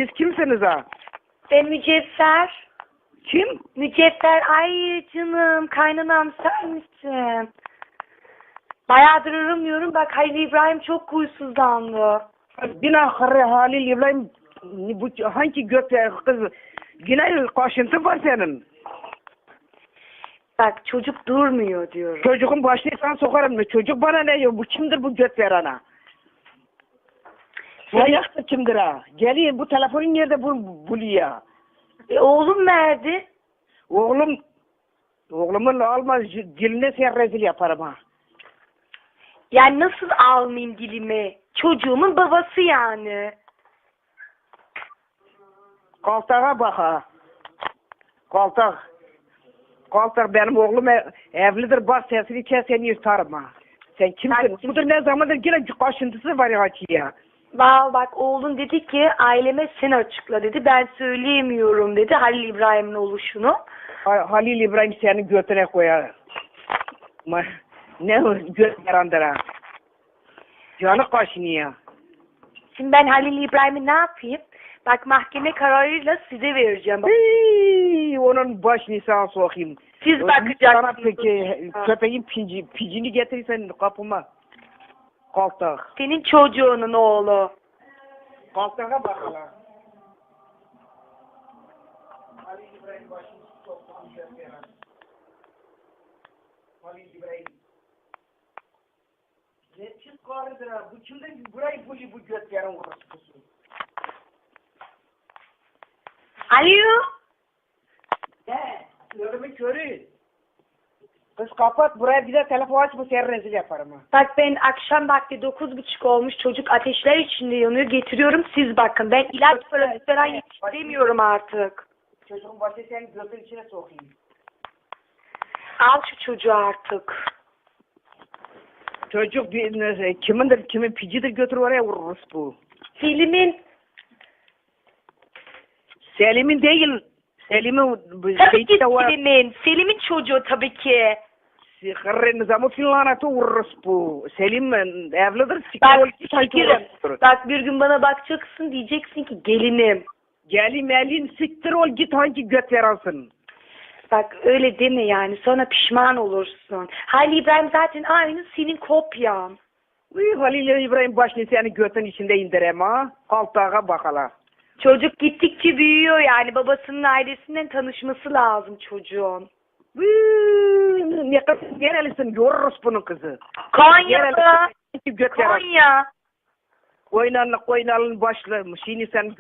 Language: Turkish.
Siz kimsiniz ha? Ben Mücevher. Kim? Mücevher. Ay canım, kaynanam sen misin? Bayağıdır aramıyorum. Bak Halil İbrahim çok huysuzlandı. Bina Halil İbrahim, bu hangi gökte kız? Yine kaşıntı var senin. Bak çocuk durmuyor diyorum. Çocuğun başını sana sokarım mı? Çocuk bana ne diyor? Bu kimdir bu göt verana? Manyaktır kimdir ha? Geliyor bu telefonun nerede buluyor? Oğlum nerede? Oğlumun almaz diline sen rezil yaparım ha. Yani nasıl almayayım dilimi? Çocuğumun babası yani. Kaltağa bak ha. Kaltak benim oğlum evlidir, bak sesini kes seni yırtarım ha. Sen kimsin? Budur ne zamandır yine kaşıntısı var ya ya. Bak oğlun dedi ki aileme sen açıkla dedi. Ben söyleyemiyorum dedi Halil İbrahim'in oluşunu. Halil İbrahim seni götüne koyar. Ne göt verandır ha. Canı kaşınıyor. Şimdi ben Halil İbrahim'i ne yapayım? Bak mahkeme kararıyla size vereceğim. Onun başını sana sokayım. Siz bakacaksınız. Sana peki köpeğin picini getirirsen kapıma. Kaltak. Senin çocuğunun oğlu. Kaltağa bak hala. Halil İbrahim başını soktu. Halil İbrahim. Ne çift karıdır ha. Bu kimden burayı bu göt veren orası. Alo. Ölümü körü. Kız kapat buraya bir de telefon açma sen rezil yaparım ha. Bak ben akşam vakti 9:30 olmuş çocuk ateşler içinde yanıyor getiriyorum siz bakın. Ben ilaç parası falan yetiştiremiyorum artık. Çocuğun başı senin gözün içine sokayım. Al şu çocuğu artık. Çocuk kimin picidir götür oraya vururuz bu. Selim'in değil. Selim'in Tabii ki Selim'in. Selim'in çocuğu tabii ki. Nizamı filanatı vururuz bu. Selim evlidir. Bak bir gün bana bakacaksın diyeceksin ki gelinim. Gelin siktir ol git hangi göt veransın. Bak öyle deme yani sonra pişman olursun. Halil İbrahim zaten aynı senin kopyan. Halil İbrahim başını seni götün içinde indirem ha. Kaltağa bakala. Çocuk gittikçe büyüyor yani babasının ailesinden tanışması lazım çocuğun. Ne kadar nerelisin yoruruz bunun kızı. Konya'da. Konya. Konya. Koynalın başlamış. Şimdi sen